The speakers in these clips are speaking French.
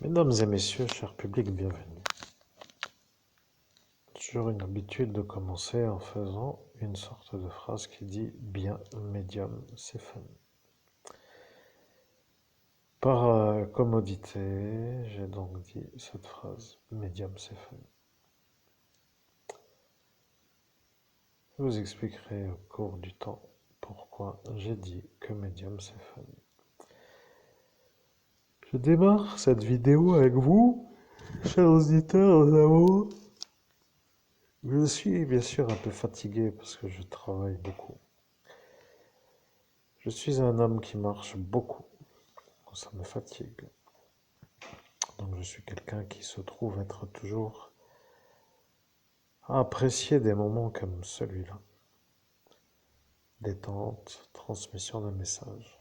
Mesdames et messieurs, cher public, bienvenue. J'ai toujours une habitude de commencer en faisant une sorte de phrase qui dit bien médium, c'est fun. Par commodité, j'ai donc dit cette phrase médium, c'est fun. Je vous expliquerai au cours du temps pourquoi j'ai dit que médium, c'est fun. Je démarre cette vidéo avec vous, chers auditeurs, nous avons. Je suis bien sûr un peu fatigué parce que je travaille beaucoup. Je suis un homme qui marche beaucoup. Ça me fatigue. Donc je suis quelqu'un qui se trouve être toujours à apprécier des moments comme celui-là. Détente, transmission d'un message.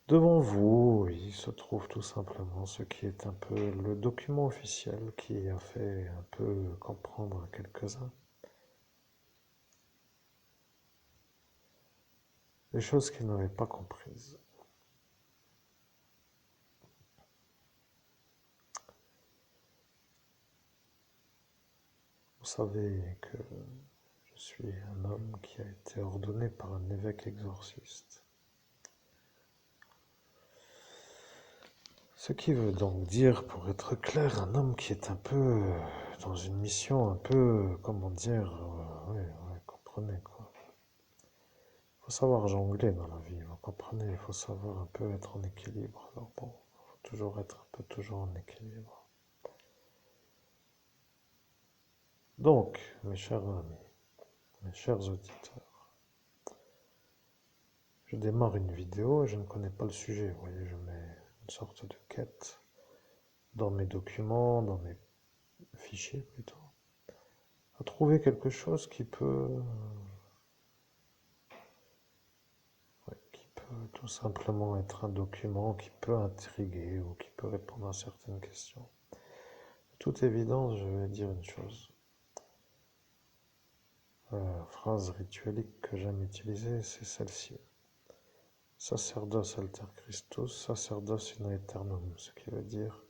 Devant vous, il se trouve tout simplement ce qui est un peu le document officiel qui a fait un peu comprendre à quelques-uns les choses qu'ils n'avaient pas comprises. Vous savez que je suis un homme qui a été ordonné par un évêque exorciste. Ce qui veut donc dire, pour être clair, un homme qui est un peu dans une mission un peu, comment dire, comprenez quoi. Il faut savoir jongler dans la vie, vous comprenez, il faut savoir un peu être en équilibre. Alors bon, il faut toujours être un peu toujours en équilibre. Donc, mes chers amis, mes chers auditeurs, je démarre une vidéo et je ne connais pas le sujet, vous voyez, je mets une sorte de quête dans mes documents, dans mes fichiers plutôt, à trouver quelque chose qui peut tout simplement être un document qui peut intriguer ou qui peut répondre à certaines questions. De toute évidence, je vais dire une chose. La phrase rituelique que j'aime utiliser, c'est celle-ci. Sacerdos alter Christus, sacerdos in aeternum, ce qui veut dire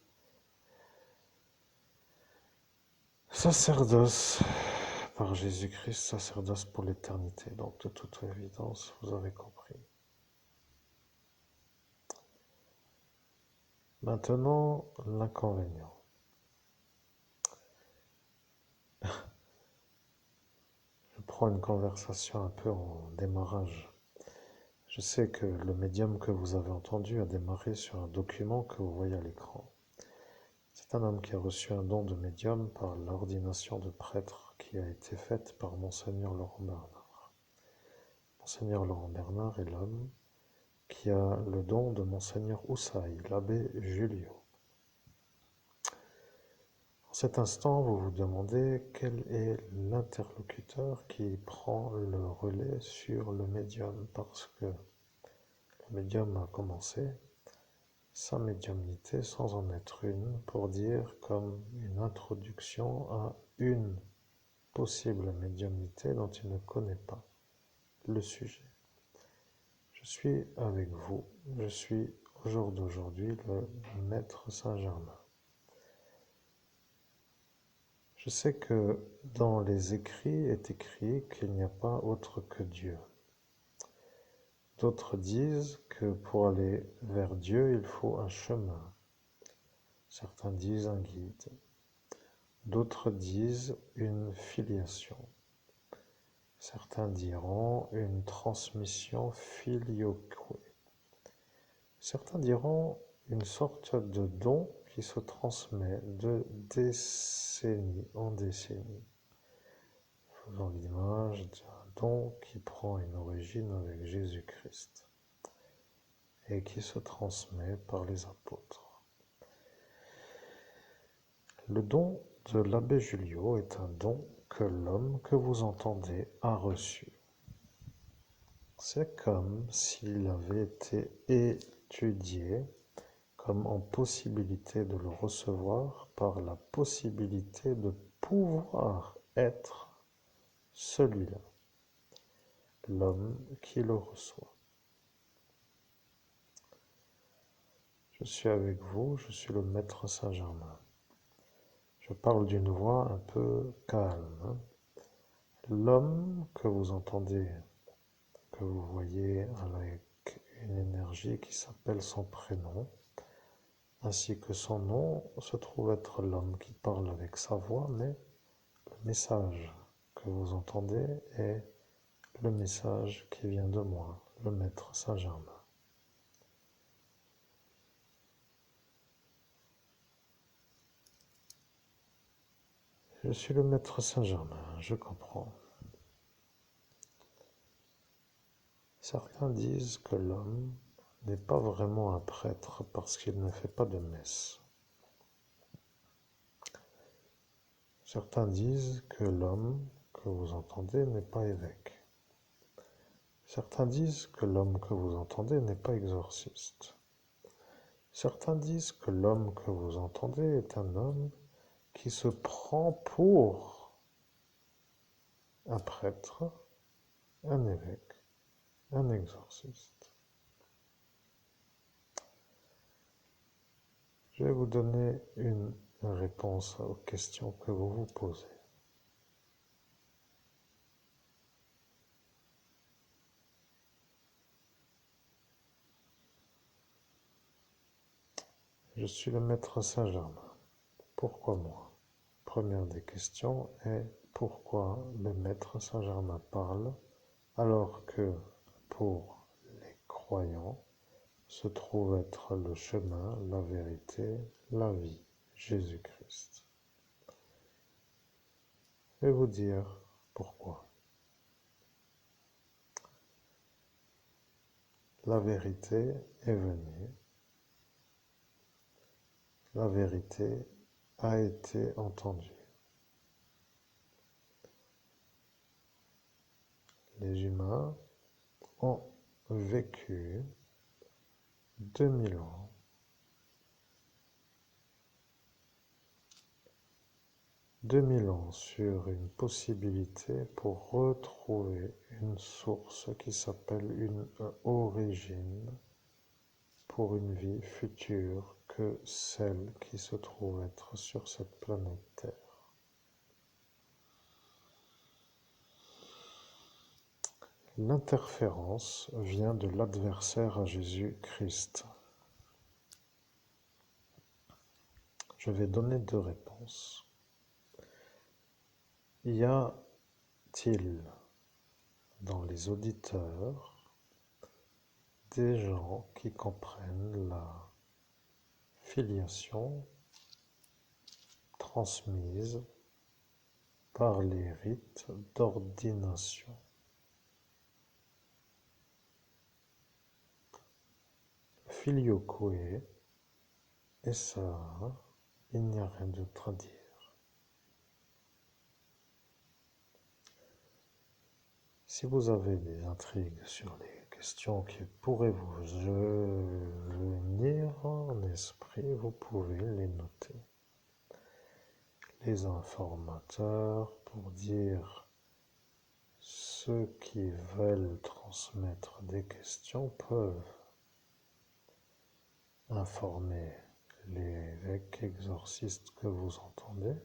sacerdoce par Jésus-Christ, sacerdoce pour l'éternité. Donc de toute évidence, vous avez compris. Maintenant, l'inconvénient. Je prends une conversation un peu en démarrage. Je sais que le médium que vous avez entendu a démarré sur un document que vous voyez à l'écran. C'est un homme qui a reçu un don de médium par l'ordination de prêtre qui a été faite par Monseigneur Laurent Bernard. Monseigneur Laurent Bernard est l'homme qui a le don de Monseigneur Houssaye, l'abbé Julio. En cet instant, vous vous demandez quel est l'interlocuteur qui prend le relais sur le médium parce que le médium a commencé sa médiumnité sans en être une pour dire comme une introduction à une possible médiumnité dont il ne connaît pas le sujet. Je suis avec vous, je suis au jour d'aujourd'hui le Maître Saint-Germain. Je sais que dans les écrits est écrit qu'il n'y a pas autre que Dieu. D'autres disent que pour aller vers Dieu, il faut un chemin. Certains disent un guide. D'autres disent une filiation. Certains diront une transmission filioque. Certains diront une sorte de don qui se transmet de décennie en décennie, faisant l'image d'un don qui prend une origine avec Jésus-Christ et qui se transmet par les apôtres. Le don de l'abbé Julio est un don que l'homme que vous entendez a reçu. C'est comme s'il avait été étudié comme en possibilité de le recevoir par la possibilité de pouvoir être celui-là, l'homme qui le reçoit. Je suis avec vous, je suis le maître Saint-Germain. Je parle d'une voix un peu calme. L'homme que vous entendez, que vous voyez avec une énergie qui s'appelle son prénom, ainsi que son nom, se trouve être l'homme qui parle avec sa voix, mais le message que vous entendez est le message qui vient de moi, le maître Saint-Germain. Je suis le maître Saint-Germain, je comprends. Certains disent que l'homme n'est pas vraiment un prêtre parce qu'il ne fait pas de messe. Certains disent que l'homme que vous entendez n'est pas évêque. Certains disent que l'homme que vous entendez n'est pas exorciste. Certains disent que l'homme que vous entendez est un homme qui se prend pour un prêtre, un évêque, un exorciste. Je vais vous donner une réponse aux questions que vous vous posez. Je suis le maître Saint-Germain. Pourquoi moi? Première des questions est pourquoi le maître Saint-Germain parle alors que pour les croyants se trouve être le chemin, la vérité, la vie, Jésus-Christ. Je vais vous dire pourquoi. La vérité est venue, la vérité a été entendue. Les humains ont vécu 2000 ans 2000 ans sur une possibilité pour retrouver une source qui s'appelle une origine pour une vie future que celle qui se trouve être sur cette planète Terre. L'interférence vient de l'adversaire à Jésus-Christ. Je vais donner deux réponses. Y a-t-il dans les auditeurs des gens qui comprennent la filiation transmise par les rites d'ordination? Filioque, et ça, il n'y a rien d'autre à dire. Si vous avez des intrigues sur les questions qui pourraient vous venir en esprit, vous pouvez les noter. Les informateurs, pour dire ceux qui veulent transmettre des questions, peuvent informer l'évêque exorciste que vous entendez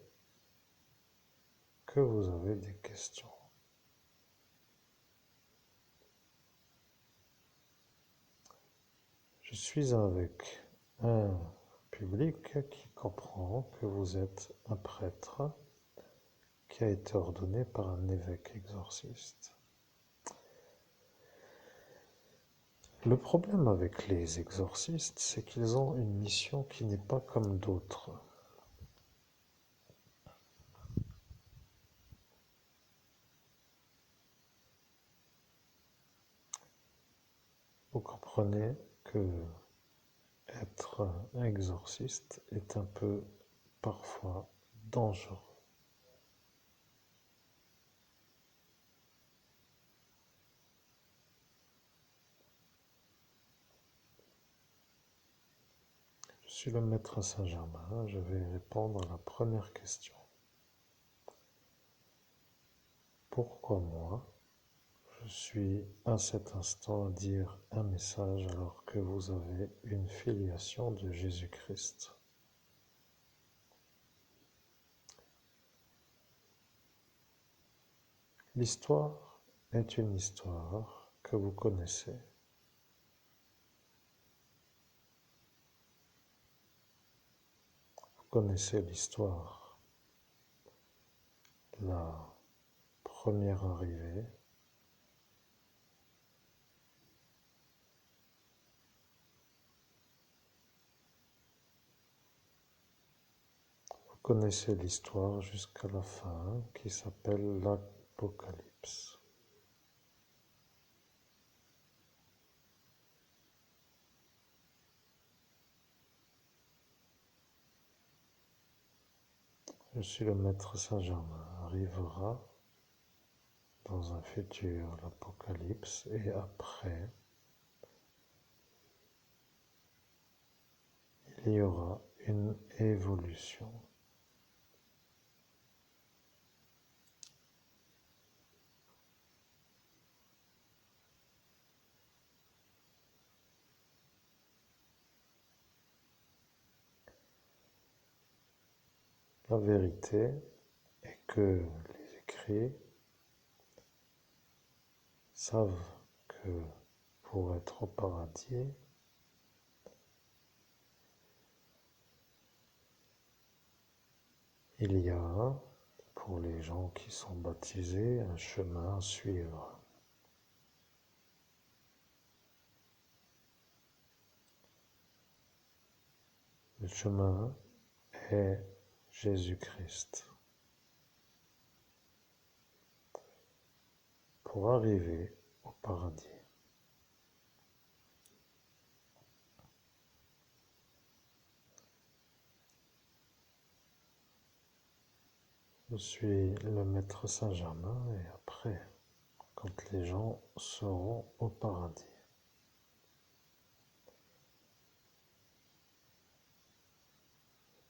que vous avez des questions. Je suis avec un public qui comprend que vous êtes un prêtre qui a été ordonné par un évêque exorciste. Le problème avec les exorcistes, c'est qu'ils ont une mission qui n'est pas comme d'autres. Vous comprenez que être un exorciste est un peu parfois dangereux. Je suis le maître Saint-Germain, je vais répondre à la première question. Pourquoi moi? Je Je suis à cet instant à dire un message alors que vous avez une filiation de Jésus-Christ. L'histoire est une histoire que vous connaissez. Vous connaissez l'histoire de la première arrivée, vous connaissez l'histoire jusqu'à la fin qui s'appelle l'Apocalypse. Je suis le maître Saint-Germain. Arrivera dans un futur l'Apocalypse et après, il y aura une évolution. La vérité est que les écrits savent que pour être au paradis, il y a, pour les gens qui sont baptisés, un chemin à suivre. Le chemin est Jésus-Christ. Pour arriver au paradis. Je suis le maître Saint-Germain et après, quand les gens seront au paradis.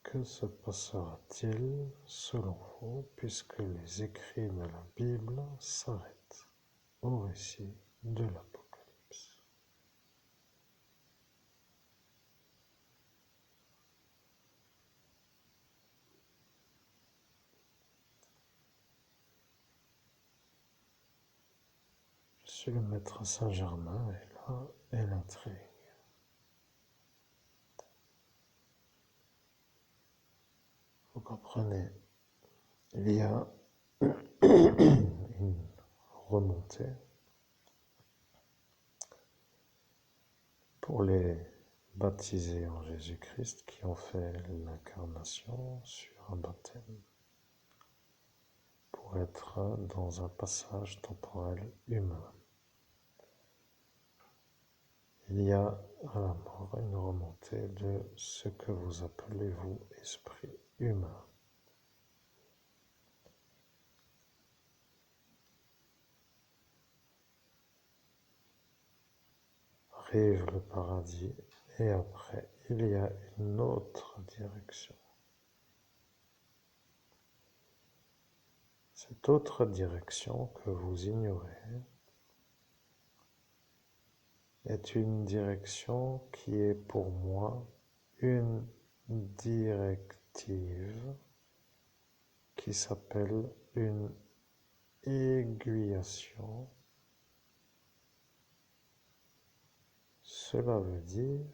Que se passera-t-il selon vous puisque les écrits de la Bible s'arrêtent au récit de l'Apocalypse? Je suis le maître Saint-Germain et là est l'intrigue. Vous comprenez, il y a une remontée pour les baptisés en Jésus-Christ qui ont fait l'incarnation sur un baptême pour être dans un passage temporel humain. Il y a à la mort une remontée de ce que vous appelez vous esprit humain. Arrive le paradis et après il y a une autre direction. Cette autre direction que vous ignorez est une direction qui est pour moi une directive qui s'appelle une aiguillation. Cela veut dire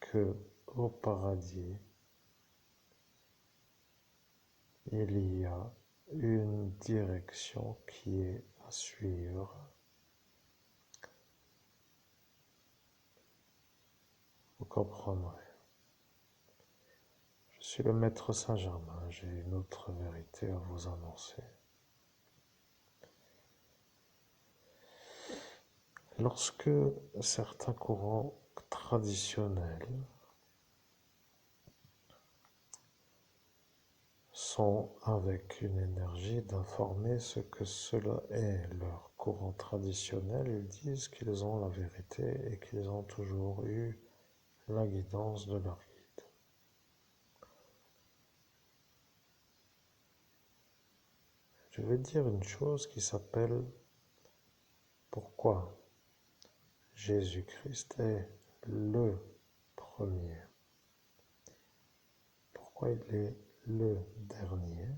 que au paradis, il y a une direction qui est à suivre. Vous comprendrez. Je suis le maître Saint-Germain, j'ai une autre vérité à vous annoncer. Lorsque certains courants traditionnels sont avec une énergie d'informer ce que cela est leur courant traditionnel, ils disent qu'ils ont la vérité et qu'ils ont toujours eu la guidance de leur guide. Je vais dire une chose qui s'appelle Pourquoi Jésus-Christ est le premier? Pourquoi il est le dernier?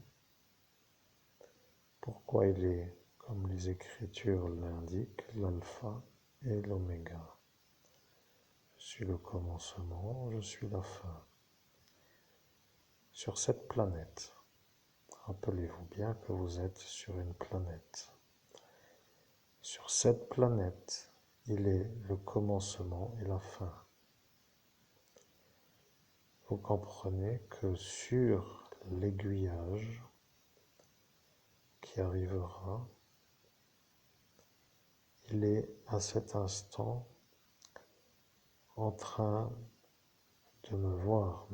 Pourquoi il est, comme les Écritures l'indiquent, l'alpha et l'oméga? Je suis le commencement, je suis la fin. Sur cette planète, rappelez-vous bien que vous êtes sur une planète. Sur cette planète, il est le commencement et la fin. Vous comprenez que sur l'aiguillage qui arrivera, il est à cet instant en train de me voir,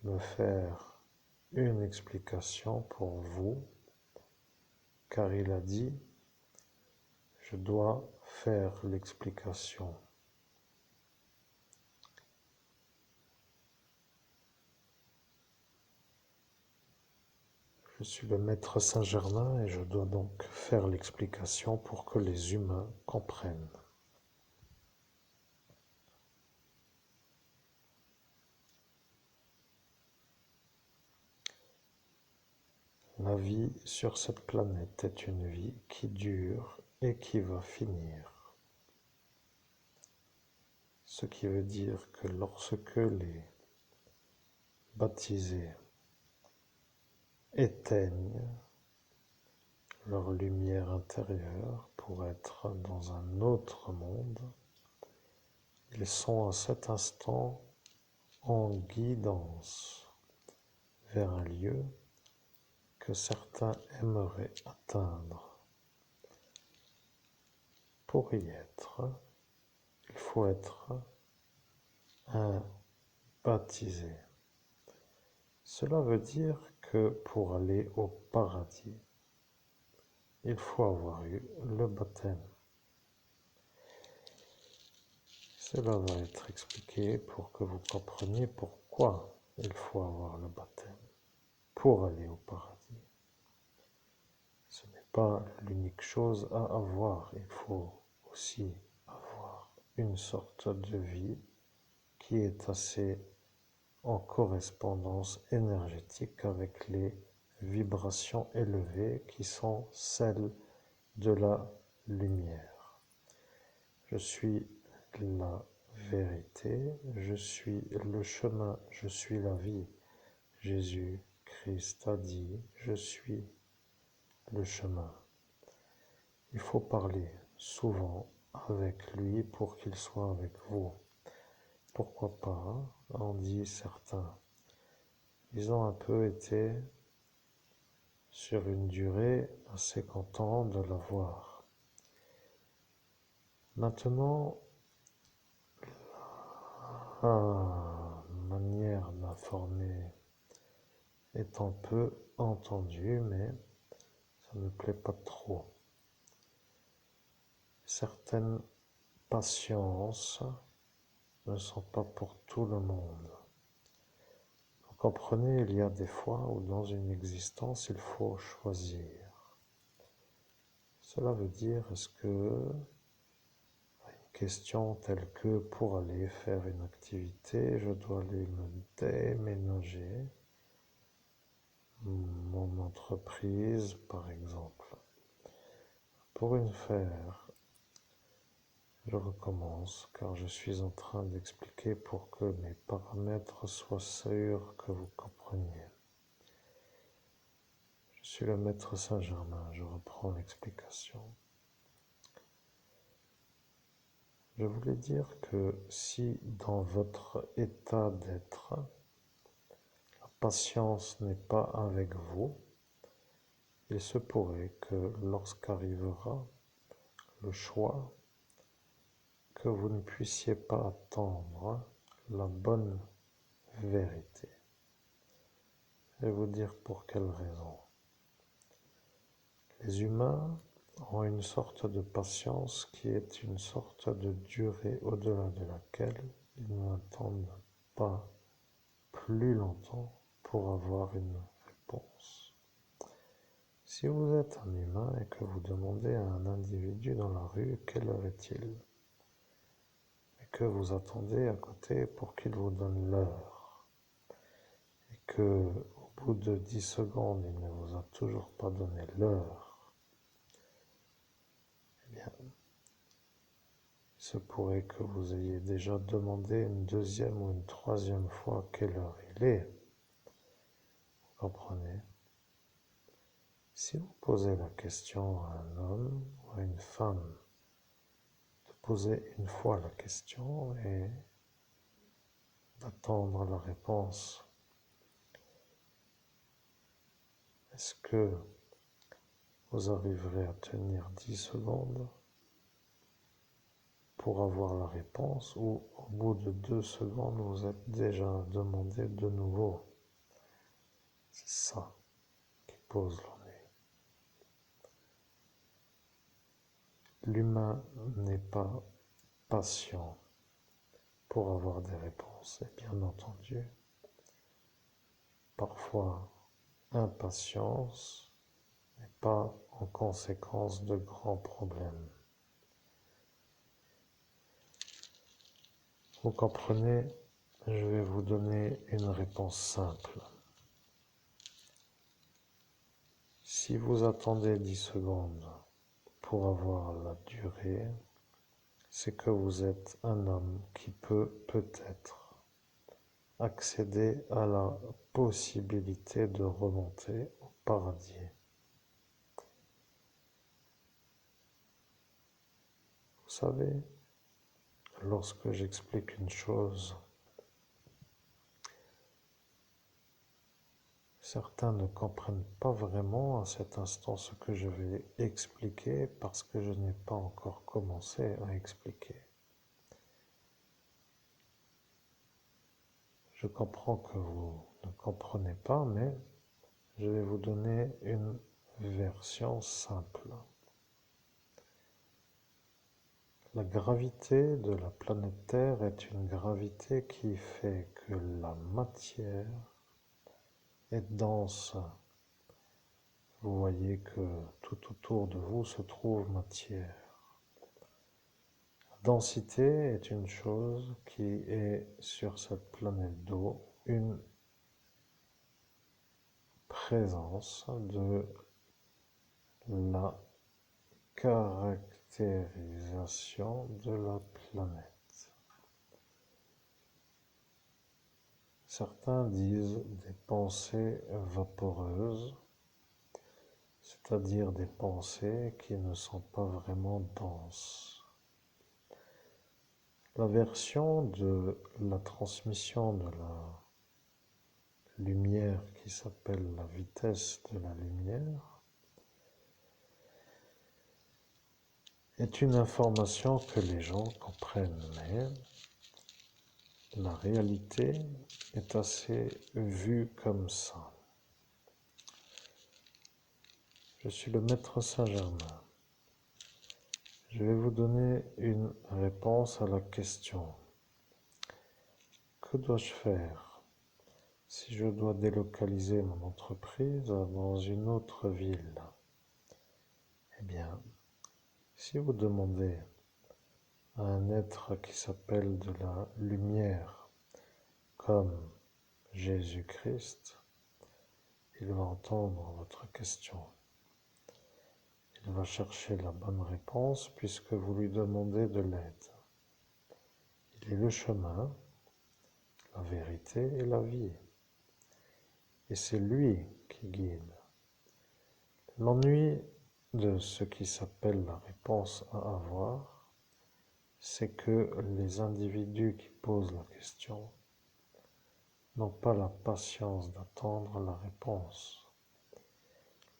me faire une explication pour vous, car il a dit, je dois faire l'explication. Je suis le maître Saint-Germain et je dois donc faire l'explication pour que les humains comprennent. La vie sur cette planète est une vie qui dure et qui va finir. Ce qui veut dire que lorsque les baptisés éteignent leur lumière intérieure pour être dans un autre monde, ils sont à cet instant en guidance vers un lieu que certains aimeraient atteindre. Pour y être, il faut être un baptisé. Cela veut dire que pour aller au paradis, il faut avoir eu le baptême. Cela va être expliqué pour que vous compreniez pourquoi il faut avoir le baptême pour aller au paradis. Ce n'est pas l'unique chose à avoir, il faut aussi avoir une sorte de vie qui est assez en correspondance énergétique avec les vibrations élevées qui sont celles de la lumière. Je suis la vérité, je suis le chemin, je suis la vie. Jésus-Christ a dit, je suis le chemin. Il faut parler souvent avec lui pour qu'il soit avec vous. Pourquoi pas, en dit certains. Ils ont un peu été sur une durée assez contents de l'avoir. Maintenant, la manière d'informer est un peu entendue, mais ça ne me plaît pas trop. Certaines patiences ne sont pas pour tout le monde. Vous comprenez, il y a des fois où dans une existence, il faut choisir. Cela veut dire, est-ce que une question telle que pour aller faire une activité, je dois aller me déménager mon entreprise, par exemple. Pour une faire, je recommence car je suis en train d'expliquer pour que mes paramètres soient sûrs que vous compreniez. Je suis le maître Saint-Germain, je reprends l'explication. Je voulais dire que si dans votre état d'être, la patience n'est pas avec vous, il se pourrait que lorsqu'arrivera le choix, que vous ne puissiez pas attendre la bonne vérité. Je vais vous dire pour quelle raison. Les humains ont une sorte de patience qui est une sorte de durée au-delà de laquelle ils n'attendent pas plus longtemps pour avoir une réponse. Si vous êtes un humain et que vous demandez à un individu dans la rue quelle heure est-il, et que vous attendez à côté pour qu'il vous donne l'heure, et que au bout de 10 secondes il ne vous a toujours pas donné l'heure, eh bien, il se pourrait que vous ayez déjà demandé une deuxième ou une troisième fois quelle heure il est. Vous comprenez? Si vous posez la question à un homme ou à une femme, de poser une fois la question et d'attendre la réponse, est-ce que vous arriverez à tenir 10 secondes pour avoir la réponse ou au bout de 2 secondes vous êtes déjà demandé de nouveau? C'est ça qui pose l'ennui. L'humain n'est pas patient pour avoir des réponses. Et bien entendu, parfois, impatience n'est pas en conséquence de grands problèmes. Vous comprenez, je vais vous donner une réponse simple. Si vous attendez 10 secondes pour avoir la durée, c'est que vous êtes un homme qui peut peut-être accéder à la possibilité de remonter au paradis. Vous savez, lorsque j'explique une chose, certains ne comprennent pas vraiment à cet instant ce que je vais expliquer parce que je n'ai pas encore commencé à expliquer. Je comprends que vous ne comprenez pas, mais je vais vous donner une version simple. La gravité de la planète Terre est une gravité qui fait que la matière est dense. Vous voyez que tout autour de vous se trouve matière. La densité est une chose qui est sur cette planète d'eau, une présence de la caractérisation de la planète. Certains disent des pensées vaporeuses, c'est-à-dire des pensées qui ne sont pas vraiment denses. La version de la transmission de la lumière qui s'appelle la vitesse de la lumière est une information que les gens comprennent, mais la réalité est assez vue comme ça. Je suis le maître Saint-Germain. Je vais vous donner une réponse à la question. Que dois-je faire si je dois délocaliser mon entreprise dans une autre ville? Eh bien, si vous demandez à un être qui s'appelle de la lumière, comme Jésus-Christ, il va entendre votre question. Il va chercher la bonne réponse puisque vous lui demandez de l'aide. Il est le chemin, la vérité et la vie. Et c'est lui qui guide. L'ennui de ce qui s'appelle la réponse à avoir, c'est que les individus qui posent la question n'ont pas la patience d'attendre la réponse.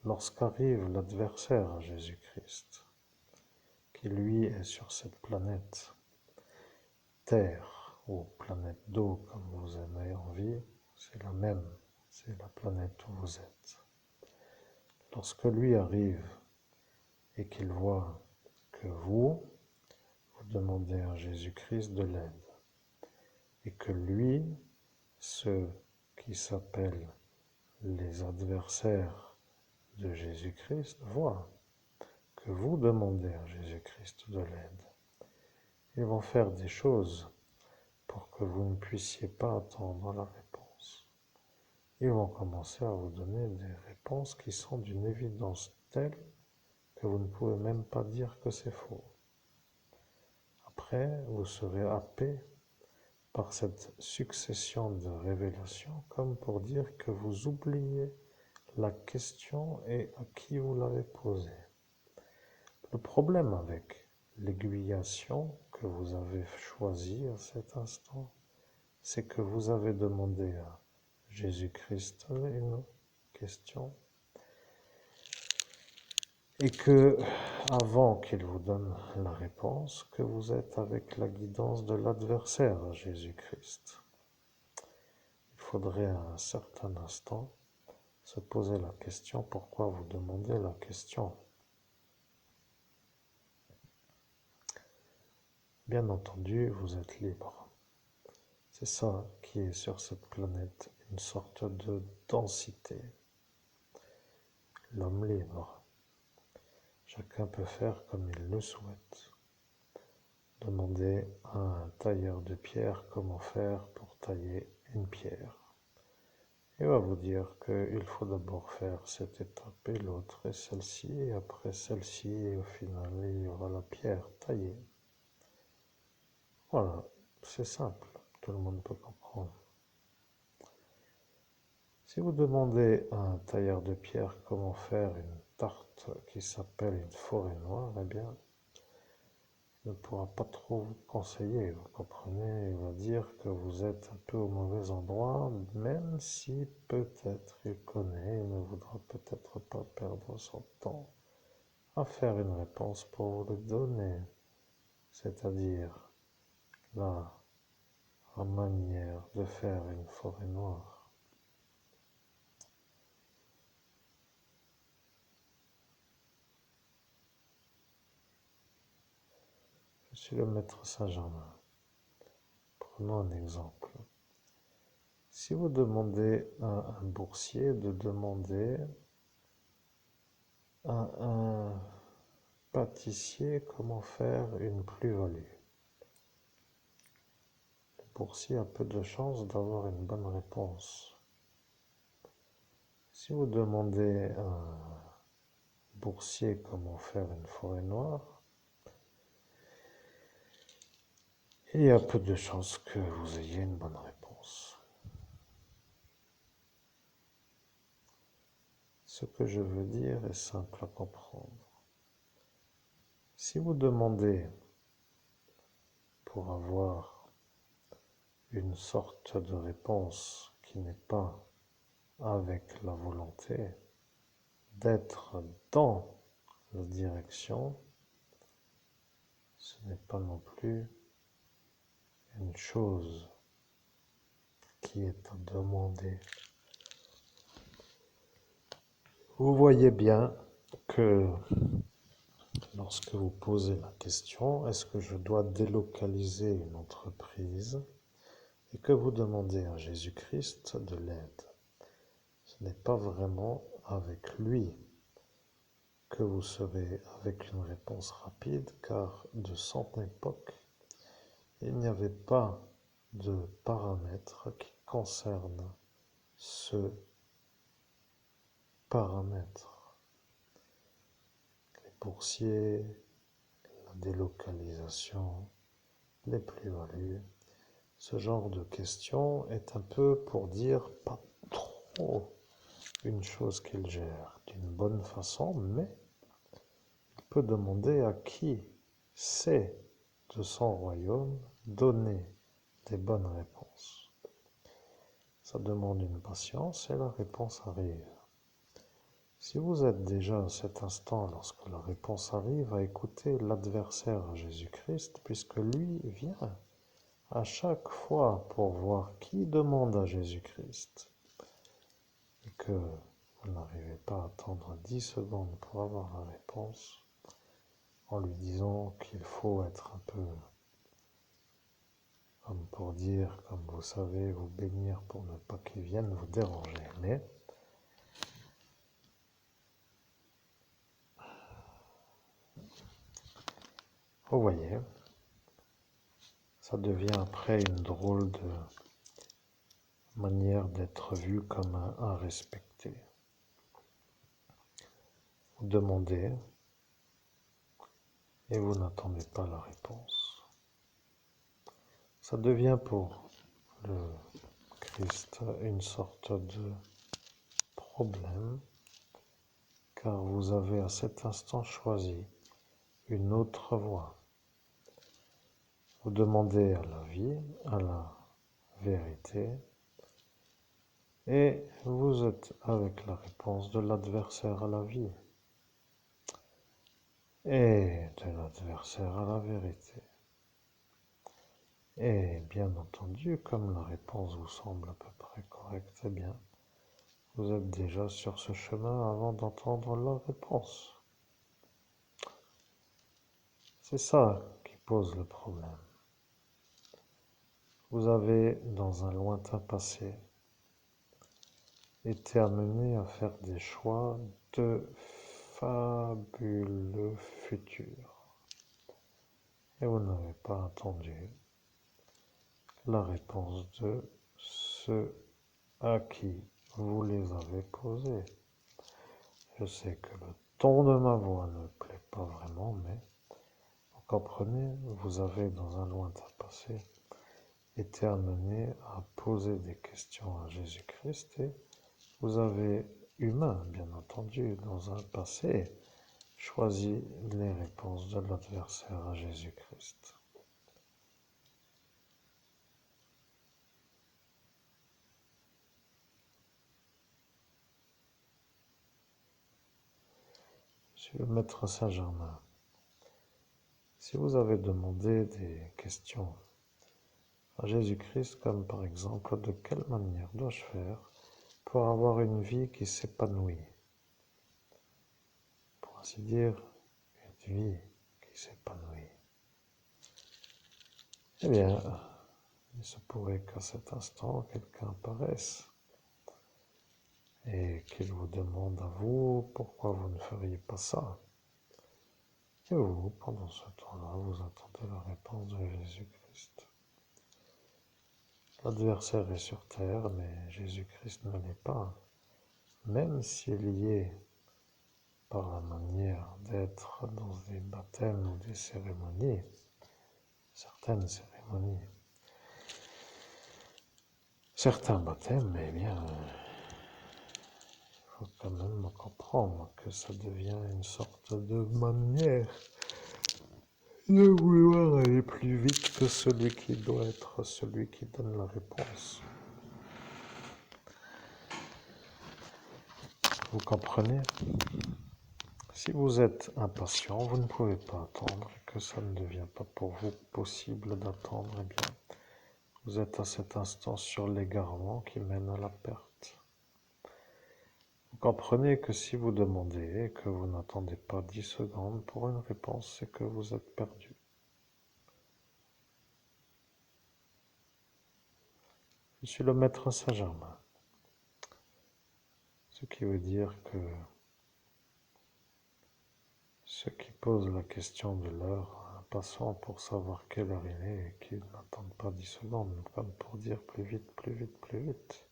Lorsqu'arrive l'adversaire à Jésus-Christ, qui lui est sur cette planète Terre, ou planète d'eau comme vous avez envie, c'est la même, c'est la planète où vous êtes. Lorsque lui arrive et qu'il voit que vous demandez à Jésus-Christ de l'aide, et que lui, ceux qui s'appellent les adversaires de Jésus-Christ voient que vous demandez à Jésus-Christ de l'aide. Ils vont faire des choses pour que vous ne puissiez pas attendre la réponse. Ils vont commencer à vous donner des réponses qui sont d'une évidence telle que vous ne pouvez même pas dire que c'est faux. Après, vous serez happé par cette succession de révélations comme pour dire que vous oubliez la question et à qui vous l'avez posée. Le problème avec l'aiguillation que vous avez choisie à cet instant, c'est que vous avez demandé à Jésus-Christ une question et que, avant qu'il vous donne la réponse, que vous êtes avec la guidance de l'adversaire à Jésus-Christ. Il faudrait à un certain instant se poser la question pourquoi vous demandez la question. Bien entendu, vous êtes libre. C'est ça qui est sur cette planète, une sorte de densité. L'homme libre. Chacun peut faire comme il le souhaite. Demandez à un tailleur de pierre comment faire pour tailler une pierre. Il va vous dire qu'il faut d'abord faire cette étape et l'autre et celle-ci, et après celle-ci, et au final, il y aura la pierre taillée. Voilà, c'est simple, tout le monde peut comprendre. Si vous demandez à un tailleur de pierre comment faire une tarte qui s'appelle une forêt noire, eh bien, il ne pourra pas trop vous conseiller, vous comprenez? Il va dire que vous êtes un peu au mauvais endroit, même si peut-être il connaît, il ne voudra peut-être pas perdre son temps à faire une réponse pour vous le donner, c'est-à-dire la manière de faire une forêt noire. Je suis le maître Saint-Germain. Prenons un exemple. Si vous demandez à un boursier de demander à un pâtissier comment faire une plus-value, le boursier a peu de chances d'avoir une bonne réponse. Si vous demandez à un boursier comment faire une forêt noire, il y a peu de chances que vous ayez une bonne réponse. Ce que je veux dire est simple à comprendre. Si vous demandez pour avoir une sorte de réponse qui n'est pas avec la volonté d'être dans la direction, ce n'est pas non plus une chose qui est à demander. Vous voyez bien que lorsque vous posez la question, est-ce que je dois délocaliser une entreprise, et que vous demandez à Jésus-Christ de l'aide, ce n'est pas vraiment avec lui que vous serez avec une réponse rapide, car de son époque, il n'y avait pas de paramètres qui concernent ce paramètre. Les boursiers, la délocalisation, les plus-values, ce genre de question est un peu pour dire pas trop une chose qu'il gère d'une bonne façon, mais il peut demander à qui sait de son royaume donner des bonnes réponses. Ça demande une patience et la réponse arrive. Si vous êtes déjà à cet instant, lorsque la réponse arrive, à écouter l'adversaire à Jésus-Christ, puisque lui vient à chaque fois pour voir qui demande à Jésus-Christ, et que vous n'arrivez pas à attendre 10 secondes pour avoir la réponse, en lui disant qu'il faut être un peu, comme pour dire, comme vous savez, vous bénir pour ne pas qu'il vienne vous déranger. Mais Vous voyez, ça devient après une drôle de manière d'être vu comme un respecter. Vous demandez et vous n'attendez pas la réponse. Ça devient pour le Christ une sorte de problème, car vous avez à cet instant choisi une autre voie. Vous demandez à la vie, à la vérité, et vous êtes avec la réponse de l'adversaire à la vie et de l'adversaire à la vérité. Et bien entendu, comme la réponse vous semble à peu près correcte, eh bien, vous êtes déjà sur ce chemin avant d'entendre la réponse. C'est ça qui pose le problème. Vous avez, dans un lointain passé, été amené à faire des choix de fabuleux futurs. Et vous n'avez pas attendu la réponse de ceux à qui vous les avez posés. Je sais que le ton de ma voix ne plaît pas vraiment, mais vous comprenez, vous avez dans un lointain passé été amené à poser des questions à Jésus-Christ et vous avez, humain bien entendu, dans un passé, choisi les réponses de l'adversaire à Jésus-Christ. Monsieur le maître Saint-Germain, si vous avez demandé des questions à Jésus-Christ, comme par exemple de quelle manière dois-je faire pour avoir une vie qui s'épanouit, pour ainsi dire, une vie qui s'épanouit, eh bien, il se pourrait qu'à cet instant, quelqu'un apparaisse et qu'il vous demande à vous pourquoi vous ne feriez pas ça. Et vous, pendant ce temps-là, vous attendez la réponse de Jésus-Christ. L'adversaire est sur terre, mais Jésus-Christ ne l'est pas. Même s'il y est par la manière d'être dans des baptêmes ou des cérémonies, certaines cérémonies, certains baptêmes, eh bien, il faut quand même comprendre que ça devient une sorte de manière de vouloir aller plus vite que celui qui doit être celui qui donne la réponse. Vous comprenez? Si vous êtes impatient, vous ne pouvez pas attendre et que ça ne devient pas pour vous possible d'attendre, eh bien, vous êtes à cet instant sur l'égarement qui mène à la perte. Vous comprenez que si vous demandez et que vous n'attendez pas 10 secondes pour une réponse, c'est que vous êtes perdu. Je suis le maître Saint-Germain, ce qui veut dire que ceux qui posent la question de l'heure à un passant pour savoir quelle heure il est et qui n'attendent pas 10 secondes, comme pour dire plus vite, plus vite, plus vite.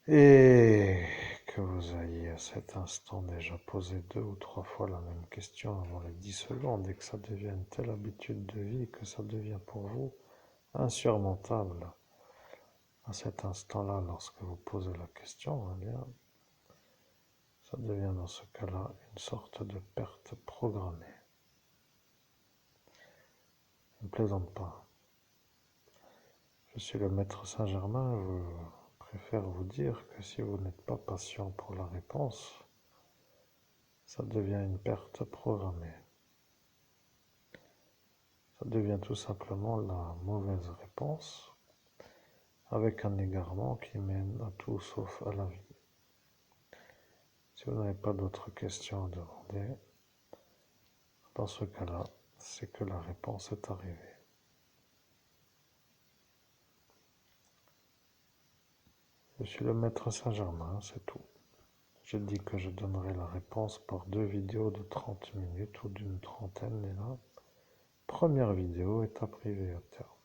Et que vous ayez à cet instant déjà posé 2 ou 3 fois la même question avant les 10 secondes et que ça devienne telle habitude de vie que ça devient pour vous insurmontable à cet instant-là lorsque vous posez la question, eh bien, ça devient dans ce cas-là une sorte de perte programmée. Je ne plaisante pas. Je suis le maître Saint-Germain, je préfère vous dire que si vous n'êtes pas patient pour la réponse, ça devient une perte programmée. Ça devient tout simplement la mauvaise réponse avec un égarement qui mène à tout sauf à la vie. Si vous n'avez pas d'autres questions à demander, dans ce cas-là, c'est que la réponse est arrivée. Je suis le maître Saint-Germain, c'est tout. J'ai dit que je donnerai la réponse par 2 vidéos de 30 minutes ou d'une trentaine, et la première vidéo est arrivée à terme.